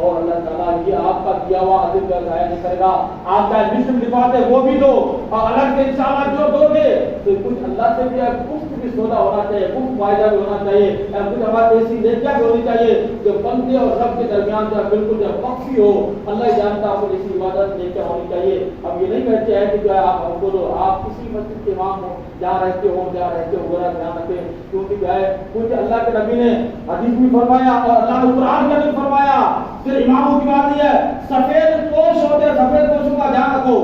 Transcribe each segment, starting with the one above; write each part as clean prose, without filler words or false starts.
اور اللہ تعالیٰ یہ آپ کا دیا ہوا اجر کا ضائع نہیں کرے گا. آپ کا لسٹ لفاف ہے وہ بھی دو, اور الگ سے انشاءاللہ جو دو گے تو کچھ اللہ سے بھی گفت بھی سودا ہونا چاہیے, گفت فائدہ بھی ہونا چاہیے, کچھ ہماری ایسی نیکیاں بھی ہونی چاہیے جو بندے اور رب کے درمیان جو بالکل جو وقفی ہو. اللہ جانتا آپ کو ایسی عبادت نیکیاں ہونی چاہیے. ہم یہ نہیں کہتے ہیں کہ جو ہے آپ ہم کو دو, آپ کسی مسجد کے امام ہو جہاں رہتے ہو ذرا دھیان رکھیں, کیونکہ جو ہے کچھ اللہ کے نبی نے حدیث میں فرمایا اور اللہ نے قرآن میں بھی فرمایا, صرف اماموں کی بات نہیں ہے, سفید پوش ہوتے ہیں, سفید پوشوں کا دھیان رکھو.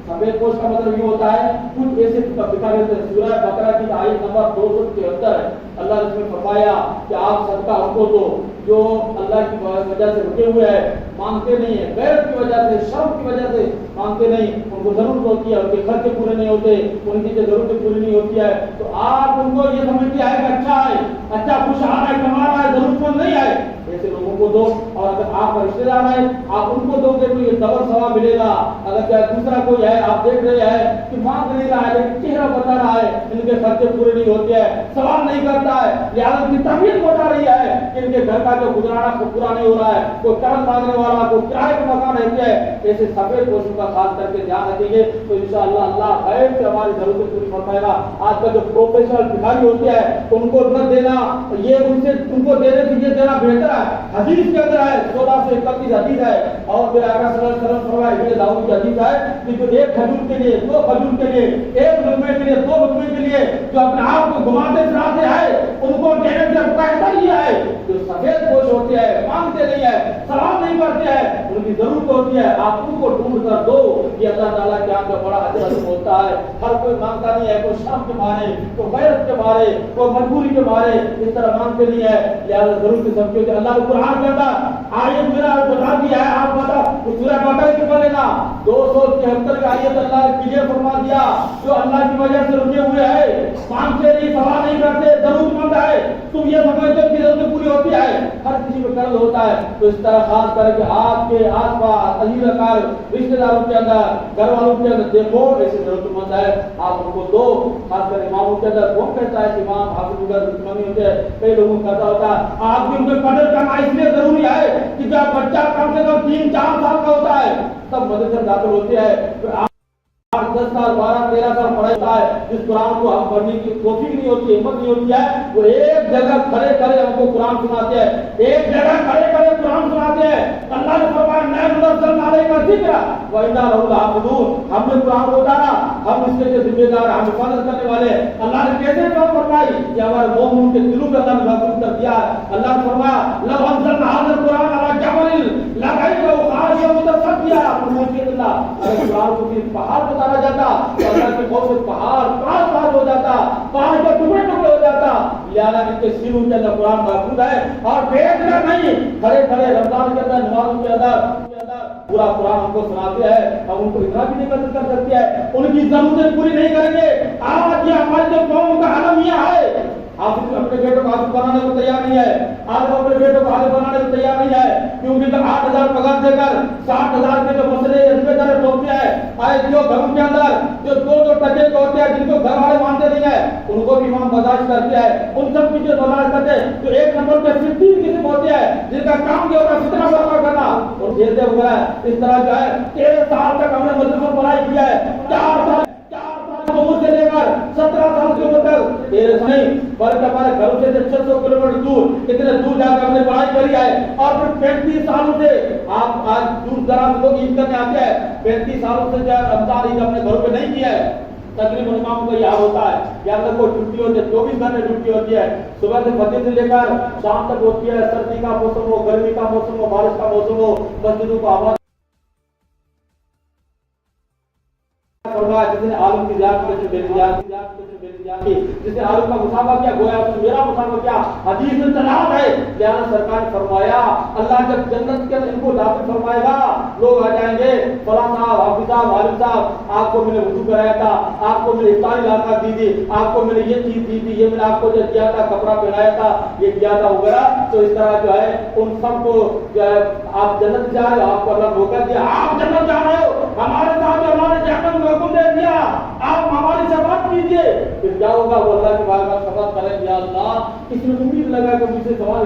سفید پوش کا مطلب یہ ہوتا ہے کچھ ایسے دکھا دیتے ہیں. سورہ بقرہ کی آیت نمبر 273 ہے. اللہ نے فرمایا کہ آپ صدقہ ان کو دو جو اللہ کی وجہ سے رکے ہوئے ہیں, مانگتے نہیں ہیں, غیرت کی وجہ سے, شرم کی وجہ سے مانگتے نہیں, ان کو ضرورت ہوتی ہے, ان کے خرچے پورے نہیں ہوتے, ان کی جو ضرورتیں پوری نہیں ہوتی ہے, تو آپ ان کو یہ سمجھتے ہیں کہ اچھا ہے, اچھا خوش آ رہا ہے, کما رہا ہے, ضرورت مند نہیں ہے, ایسے لوگوں کو دو. اور اگر آپ کا رشتے دار ہے آپ ان کو دو گے تو یہ ڈبل ثواب ملے گا. اگر دوسرا کوئی ہے آپ دیکھ رہے ہیں کہ مانگ نہیں رہا ہے لیکن چہرہ بتا رہا ہے, ان کے خرچے پورے نہیں ہوتے ہیں, سوال نہیں کرتا ہے, لہٰذا کی طبیعت بتا رہی ہے کہ ان کے گھر کا جو گزرانا پورا نہیں ہو رہا ہے, کوئی قرض مانگنے والا, کوئی کرائے کا مکان رہتے ہیں, ایسے سفید پوشوں کا خاص کر کے دھیان رکھیں گے تو انشاءاللہ اللہ غیب سے ہماری ضرورتیں پوری فرمائے گا. آج کل جو پروفیشنل بھکاری ہوتے ہیں ان کو نہ دینا, یہ ان سے ان کو دینے سے یہ دینا بہتر ہے. حدیث کے اندر ہے 1631 حدیث ہے, اور پھر آقا صلی اللہ علیہ وسلم فرمایا ابن داؤد کی حدیث ہے کہ جو ایک کھجور کے لیے, دو کھجور کے لیے, ایک لقمے کے لیے, دو لقمے کے لیے جو اپنے آپ کو گھماتے پھراتے ہیں ان کو دینے سے بہتر یہ ہے جو سفید پوش ہوتے ہیں, مانگتے نہیں ہے, سلام نہیں کرتے ہیں, ان کی ضرورت ہوتی ہے, آپ ان کو ڈھونڈ کر دو. یہ اللہ تعالیٰ کے یہاں کا بڑا اجر عظیم ہوتا ہے. ہر کوئی مانگتا نہیں ہے, کوئی شرم کے مارے, کوئی غیرت کے مارے, کوئی مجبوری کے مارے اس طرح مانگتے نہیں ہے. لہٰذا ضرور سے سمجھو کہ اللہ نے قرآن کے اندر آیت میرا بتا دیا ہے, آپ بتا سورہ بقرہ کی پڑھے نا 273 کی آیت اللہ نے کلیئر فرما دیا, جو اللہ کی وجہ سے رکے ہوئے ہیں, مانگتے نہیں, سوال نہیں کرتے, ضرورت مند ہے, تم یہ سمجھتے کہ ضرورت پوری ہوتی ہے, ہر کسی میں قرض ہوتا ہے. تو اس طرح خاص کر کے آپ کے آس پاس عزیز اقارب رشتے داروں کے اندر, گھر والوں کے اندر دیکھو ایسے ضرورت مند ہے, آپ ان کو دو. خاص کر اماموں کے اندر کون کہتا ہے کہ امام حافظ وغیرہ دشمنی ہوتے ہیں, کئی لوگوں کو کہتا ہوتا ہے آپ کی ان کو قدر کرنا اس لیے ضروری ہے کہ جب بچہ کم سے کم 3-4 سال کا ہوتا ہے تب مدرسے داخل ہوتے ہیں, 10 سال 12 13 سال پڑھتا ہے, جس قرآن کو ہم پڑھنے کی توفیق نہیں ہوتی, ہمت نہیں ہوتی ہے, وہ ایک جگہ کھڑے کھڑے ہم کو قرآن سناتے ہیں, ایک جگہ کھڑے کھڑے قرآن سناتے ہیں. اللہ نے فرمایا نحن نزلنا علیک الذکر وإنا لہ لحافظون, ہم نے قرآن کو اتارا, ہم اس کے ذمہ دار, ہم حفاظت کرنے والے. اللہ نے کیسے بات فرمائی کہ ہمارے مومنوں کے دلوں میں اللہ نے محفوظ کر دیا ہے. اللہ نے فرمایا لو انزلنا هذا القرآن على جبل لرأيته خاشعا متصدعا من خشية الله, اگر قرآن کو کسی پہاڑ پر اتارا جاتا تو اللہ کے خوف سے پہاڑ پاس ہو جاتا, پہاڑ کے ٹکڑے ٹکڑے ہو جاتا. لہٰذا ان کے سینوں کے اندر قرآن محفوظ ہے, اور بیٹھنا نہیں, کھڑے کھڑے رمضان کے اندر, نمازوں کے اندر پورا قرآن ہم کو سناتے ہیں. ہم ان کو اتنا بھی نہیں کر سکتے ہیں, ان کی ضرورتیں پوری نہیں کریں گے. آج یہ ہماری جو قوم کا حالم یہ ہے, آپ اپنے بیٹوں کو حافظ بنانے کو تیار نہیں ہے, آپ اپنے بیٹوں کو حافظ بنانے کو تیار نہیں ہے, کیونکہ جب 8,000 پگار دے کر 60,000 کے جو مسئلے ذمہ دار ٹوکتے ہیں, آئے جو گھروں کے اندر جو 2-2 ٹکے ہوتے ہیں جن کو گھر والے مانتے نہیں ہیں, ان کو بھی امام برداشت کرتے ہیں, ان سب کی جو برداشت کرتے ہیں. جو ایک نمبر پہ 15 قسم ہوتے ہیں جن کا کام یہ ہوتا ہے فتنہ برپا کرنا اور جیسے وغیرہ. اس طرح جو ہے 13 سال تک ہم نے مدرسہ پڑھائی کیا ہے, 4 سال سے لے کر 17 سال کے عمر تک نہیں, بلکہ ہمارے گھروں سے 600 کلومیٹر دور, اتنے دور جا کر ہم نے پڑھائی کری ہے. اور پھر 35 سالوں سے آپ آج دور دراز لوگ عید کرنے آتے ہیں, 35 سالوں سے جو ہے رمضان عید اپنے گھروں پہ نہیں کیا ہے. تقریباً امام کو یہاں ہوتا ہے, یہاں تک کوئی چھٹی ہوتی ہے, 24 گھنٹے ڈیوٹی ہوتی ہے, صبح سے فجر سے لے کر شام تک ہوتی ہے. سردی کا موسم ہو, گرمی کا موسم ہو, بارش کا موسم ہو, مسجدوں کو آباد جس نے عالم کی زیادت جس نے عالم کا مسابقہ کیا, گویا اس نے میرا مسابقہ کیا. حدیث میں تناد ہے. لہٰذا سرکار نے فرمایا اللہ جب جنت کے اندر ان کو داخل فرمائے گا, لوگ آ جائیں گے, فلاں صاحب, حافظ صاحب, عالم صاحب, آپ کو میں نے وضو کرایا تھا, آپ کو میں نے افطاری لاتا دی تھی, آپ کو میں نے یہ چیز دی تھی, یہ میں نے آپ کو جو دیا تھا, کپڑا پہنایا تھا, یہ کیا تھا وغیرہ. تو اس طرح جو ہے ان سب کو جو ہے آپ جنت جا رہے ہو, آپ کو اللہ موقع دیا, آپ جنت جا رہے ہو, ہمارے ساتھ جو ہمارے جہنم میں حکم دے دیا, آپ ہماری شفاعت کیجیے. پھر کیا ہوگا, وہ اللہ کے بارے میں شفاعت کریں, یا اللہ اس نے امید لگا کہ مجھ سے سوال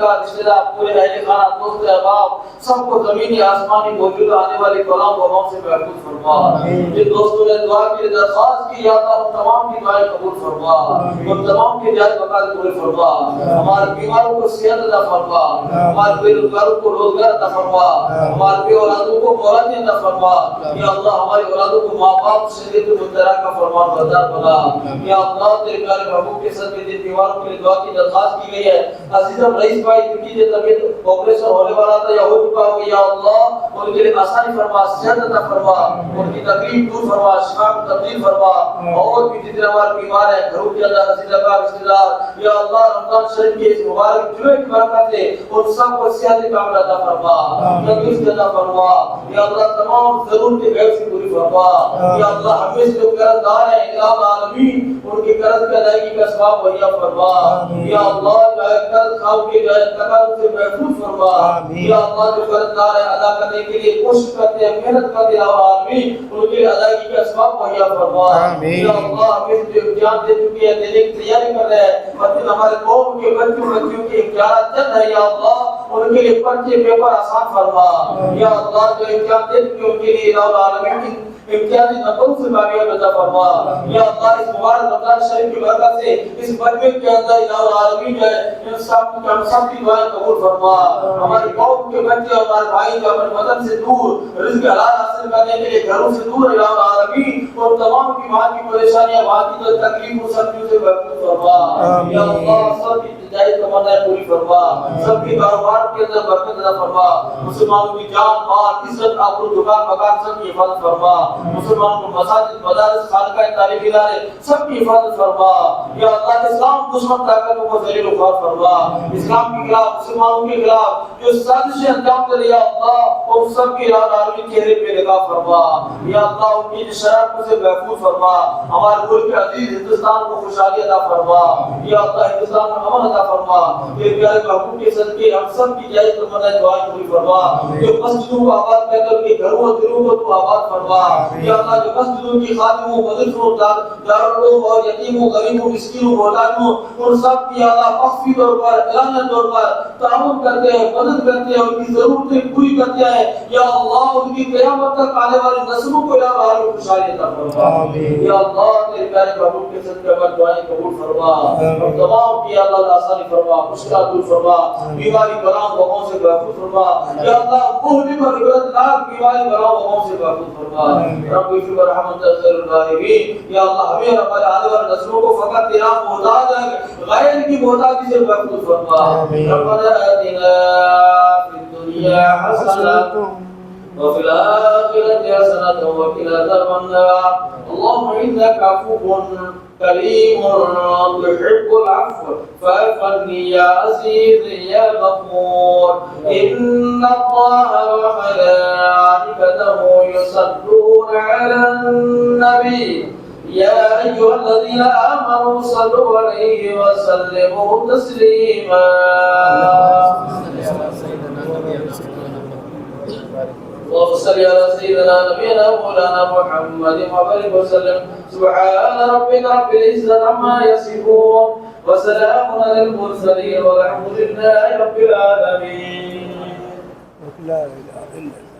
کا رشتہ دار پورے اہل خانہ دوست احباب سب کو زمینی آسمانی موجود آنے والی کلام و غم سے محفوظ فرما. جن دوستوں نے دعا کی درخواست کی یا اللہ ان تمام کی دعائیں قبول فرما, ان تمام کے جائز مقاصد پورے فرما, ہمارے بیماروں کو صحت عطا فرما, ہمارے بے روزگاروں کو روزگار عطا فرما, ہمارے بے اولادوں کو اولادیں عطا فرما. یا اللہ ہماری اولادوں کو ماں باپ سے دے تو مترا کا فرمان بردار بنا. یا اللہ تیرے پیارے محبوب کے صدقے جن بیماروں کے لیے دعا کی درخواست کی گئی ہے, عزیزم رئیس بھائی جن کی طبیعت آپریشن ہونے والا تھا یا ہو چکا ہو, یا اللہ ان کے لیے آسانی فرما, صحت عطا فرما, ان کی تکلیف دور فرما, شفا کو تبدیل فرما. اور بھی جتنے ہمارے بیمار ہیں گھروں کے اندر عزیز کا رشتہ دار, یا اللہ رمضان شریف کے اس مبارک جمعے کی برکت سے ان سب کو صحت کاملہ عطا فرما, تندرست عطا فرما. یا اللہ تمام ضرورتیں غیب سے پوری فرما. یا اللہ ہمیں سے جو قرض دار ہیں الہ العالمین ان کے قرض کی ادائیگی کا ثواب مہیا فرما. یا اللہ جو ہے قرض کھاؤ کے جو ہے تکلیف سے محفوظ فرما. یا اللہ جو قرض دار ہیں ادا کرنے کے لیے کوشش کرتے ہیں محنت کرتے ہیں الہ العالمین ان کے ادائیگی کا ثواب مہیا فرما. یا اللہ ہمیں جو امتحان دے چکے ہیں دینے کی تیاری کر رہے ہیں, مطلب ہمارے قوم کے بچوں کے امتحانات چل رہے ہیں, یا اللہ ان کے لیے پرچے پیپر آسان فرما. یا اللہ جو امتحان دے چکے ان کے لیے الہ العالمین امتیازی نمبروں سے کامیاب عطا فرما. یا اللہ اس مبارک رمضان شریف کی برکت سے اس مجمع کے اندر الہ العالمین جو ہے ان سب کی دعائیں قبول فرما. ہماری قوم کے بچے اور ہمارے بھائی جو اپنے وطن سے دور رزق حلال حاصل کرنے کے لیے گھروں سے دور الہ العالمین اور تمام کی وہاں کی پریشانیاں وہاں کی جو تکلیفوں سب سے محفوظ فرما. یا اللہ سب کی جائز تمنائیں پوری فرما, سب کے کاروبار کے اندر برکت عطا فرما. مسلمانوں کی جان مال عزت آبرو دکان مکان سب کی حفاظت فرما. مسلمانوں کو مساجد مدارس خانقاہ تعلیمی ادارے سب کی حفاظت فرما. یا اللہ اسلام دشمن طاقتوں کو ذلیل و خوار فرما. اسلام کے خلاف مسلمانوں کے خلاف جو سازشیں انجام دے رہی ہے اللہ ان سب کے العالمین چہرے پہ نگاہ فرما. یا اللہ ان کی شرارتوں سے محفوظ فرما. ہمارے ملک کے عزیز ہندوستان کو خوشحالی عطا فرما. یا اللہ ہندوستان میں امن عطا فرما. تیرے پیارے محبوب کے صدقے ہم سب کی جائز تمنائیں دعائیں پوری فرما. جو مسجدوں کو آباد کر کر کے گھروں اور دلوں کو تو آباد فرما. یا اللہ جو مسجدوں کی خادموں مدرسوں دارالعلوم اور یتیموں غریبوں مسکینوں محتاجوں ان سب کی اللہ مخفی طور پر اعلانیہ طور پر تعاون کرتے ہیں, مدد کرتے ہیں, ان کی ضرورتیں پوری کرتے ہیں. یا اللہ ان کی قیامت تک آنے والی نسلوں کو یا اللہ خوشحالی عطا فرما. یا اللہ تیرے پیارے محبوب کے صدقے ہماری دعائیں قبول فرما. اور تمام کی اللہ آسانی فرما, مشکلات دور فرما, بیماری بلاؤں وباؤں سے محفوظ فرما. یا اللہ مہلک اور عبرتناک بیماری بلاؤں وباؤں سے محفوظ فرما. رب اغفر ورحمت خیر الراحمین. یا اللہ ہمیں ہمارے آنے والے نسلوں کو فقط تیرا محتاج ہے, غیر کی محتاجی سے محفوظ فرما. ربنا آتنا فی الدنیا حسنۃ وفي الآخرة حسنة وقنا عذاب النار. اللهم إنك عفو كريم تحب العفو فاعف عني يا عزيز يا غفور. إن الله وملائكته يصلون على النبي يا أيها الذين آمنوا صلوا عليه وسلموا تسليما. اللهم صل على سيدنا نبينا مولانا محمد وبارك وسلم. سبحان ربك رب العزة عما يصفون وسلام على المرسلين والحمد لله رب العالمين. لا إله إلا الله.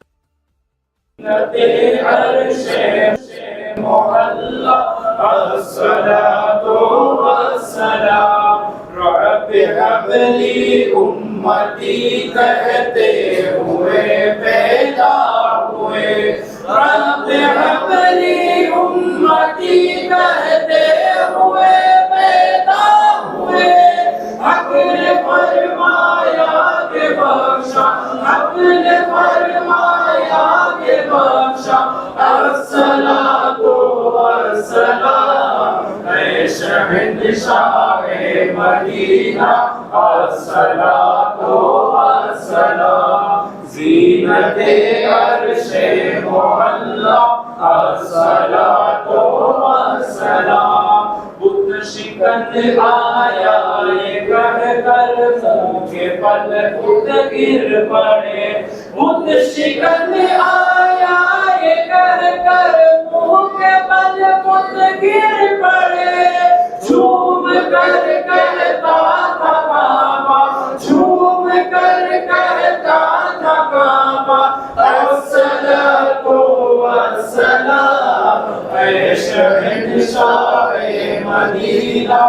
محلى الصلاة والسلام. رب هب لي أمتي کہتے ہوئے پیدا ہوئے. رب هب لي أمتي کہتے ہوئے پیدا ہوئے. حق نے فرمایا کہ بخشا, حق نے فرمایا کہ بخشا. الصلاة والسلام اے شہنشاہ مدینہ. الصلاة والسلام زینت عرش معلی. الصلاة والسلام بت شکن آیا یہ کہہ کر منہ کے پل خود گر پڑے. بت شکن آیا یہ کہہ کر منہ کے پل خود گر پڑے. جھوم کر کہتا تھا بابا شہنشاہ مدینہ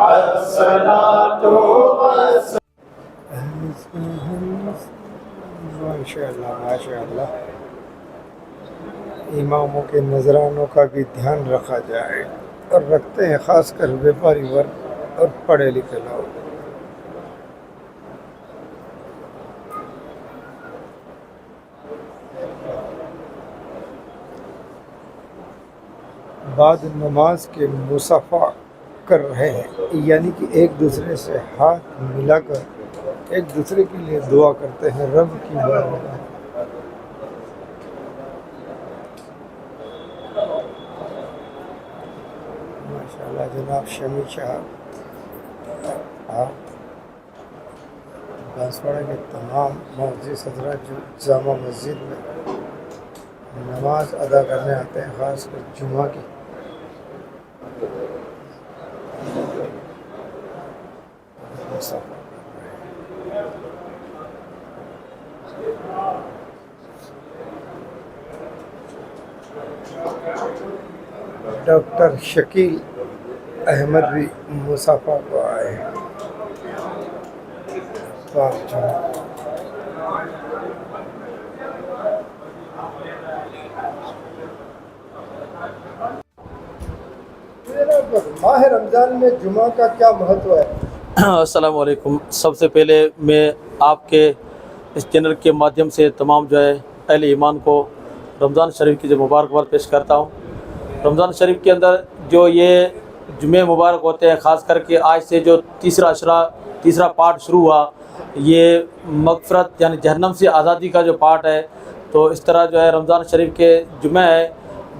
الصلاۃ ماشاء اللہ ماشاء اللہ. اماموں کے نذرانوں کا بھی دھیان رکھا جائے اور رکھتے ہیں، خاص کر بیپاری ورگ اور پڑھے لکھے لوگ. بعد نماز کے مصافحہ کر رہے ہیں، یعنی کہ ایک دوسرے سے ہاتھ ملا کر ایک دوسرے کے لیے دعا کرتے ہیں رب کی بارگاہ. ماشاءاللہ جناب شمی صاحب آپ بانسواڑہ کے تمام مسجد حضرات جو جامع مسجد میں نماز ادا کرنے آتے ہیں، خاص کر جمعہ کی، ڈاکٹر شکیل احمد بھی مصافحہ کو آئے. ماہ رمضان میں جمعہ کا کیا مہتو ہے؟ السلام علیکم. سب سے پہلے میں آپ کے اس چینل کے مادھیم سے تمام جو ہے اہل ایمان کو رمضان شریف کی جو مبارکباد پیش کرتا ہوں. رمضان شریف کے اندر جو یہ جمعے مبارک ہوتے ہیں، خاص کر کے آج سے جو تیسرا پارٹ شروع ہوا، یہ مغفرت یعنی جہنم سے آزادی کا جو پارٹ ہے. تو اس طرح جو ہے رمضان شریف کے جمعہ ہے.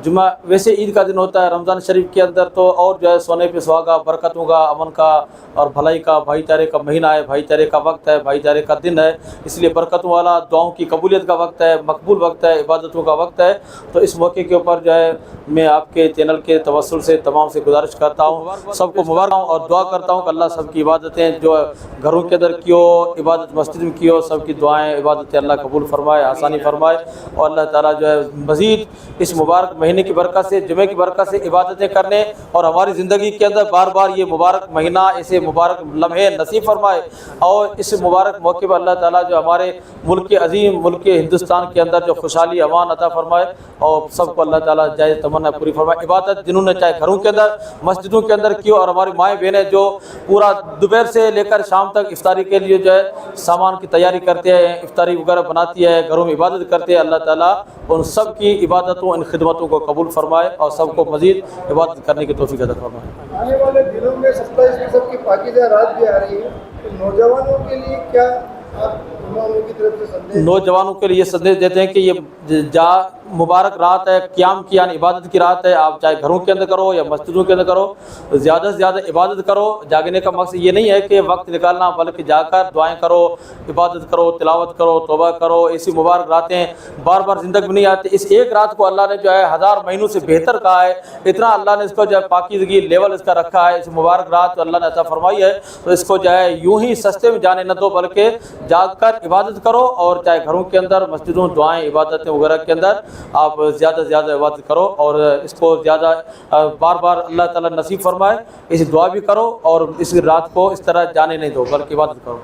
جمعہ ویسے عید کا دن ہوتا ہے، رمضان شریف کے اندر تو اور جو ہے سونے پہ سہاگا، برکتوں کا، امن کا اور بھلائی کا، بھائی چارے کا مہینہ ہے، بھائی چارے کا وقت ہے، بھائی چارے کا دن ہے. اس لیے برکتوں والا، دعاؤں کی قبولیت کا وقت ہے، مقبول وقت ہے، عبادتوں کا وقت ہے. تو اس موقع کے اوپر جو ہے میں آپ کے چینل کے توسل سے تمام سے گزارش کرتا ہوں، سب کو مبارک ہوں اور دعا کرتا ہوں کہ اللہ سب کی عبادتیں جو گھروں کے اندر کی ہو، عبادت مسجد میں کی ہو، سب کی دعائیں عبادتیں اللہ قبول فرمائے، آسانی فرمائے. اور اللہ تعالیٰ جو ہے مزید اس مبارک مہینے کی برکت سے، جمعے کی برکت سے عبادتیں کرنے اور ہماری زندگی کے اندر بار بار یہ مبارک مہینہ، ایسے مبارک لمحے نصیب فرمائے. اور اس مبارک موقع پر اللہ تعالیٰ جو ہمارے ملک عظیم، ملک ہندوستان کے اندر جو خوشحالی امان عطا فرمائے اور سب کو اللہ تعالیٰ جائز تمنا پوری فرمائے. عبادت جنہوں نے چاہے گھروں کے اندر، مسجدوں کے اندر کی، اور ہماری مائیں بہنیں جو پورا دوپہر سے لے کر شام تک افطاری کے لیے جو ہے سامان کی تیاری کرتے ہیں، افطاری وغیرہ بناتی ہے، گھروں میں عبادت کرتے ہیں، اللہ تعالیٰ ان سب کی عبادتوں، ان خدمتوں کو قبول فرمائے اور سب کو مزید عبادت کرنے کی توفیق عطا فرمائے. آنے والے دنوں میں 27 کی پاکیزہ رات بھی آ رہی ہے، تو نوجوانوں کے لیے کیا آپ اماموں کی طرف سے سندیش؟ نوجوانوں کے لیے یہ سندیش دیتے ہیں کہ یہ مبارک رات ہے، قیام کی یعنی عبادت کی رات ہے. آپ چاہے گھروں کے اندر کرو یا مسجدوں کے اندر کرو، زیادہ سے زیادہ عبادت کرو. جاگنے کا مقصد یہ نہیں ہے کہ وقت نکالنا، بلکہ جا کر دعائیں کرو، عبادت کرو، تلاوت کرو، توبہ کرو. ایسی مبارک راتیں بار بار زندگی میں نہیں آتی. اس ایک رات کو اللہ نے جو ہے 1000 مہینوں سے بہتر کہا ہے. اتنا اللہ نے اس کو جو ہے پاکیزگی لیول اس کا رکھا ہے. اس مبارک رات اللہ نے عطا فرمائی ہے، تو اس کو جو ہے یوں ہی سستے میں جانے نہ دو، بلکہ جاگ کر عبادت کرو. اور چاہے گھروں کے اندر، مسجدوں، دعائیں، عبادتیں وغیرہ کے اندر آپ زیادہ سے زیادہ عبادت کرو اور اس کو زیادہ بار بار اللہ تعالیٰ نصیب فرمائے. اس دعا بھی کرو اور اس رات کو اس طرح جانے نہیں دو، بلکہ عبادت کرو.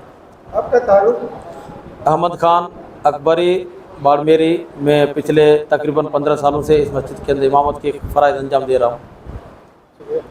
آپ کا تعارف؟ احمد خان اکبری، باڑمیری. میں پچھلے تقریباً 15 سالوں سے اس مسجد کے اندر امامت کے فرائض انجام دے رہا ہوں.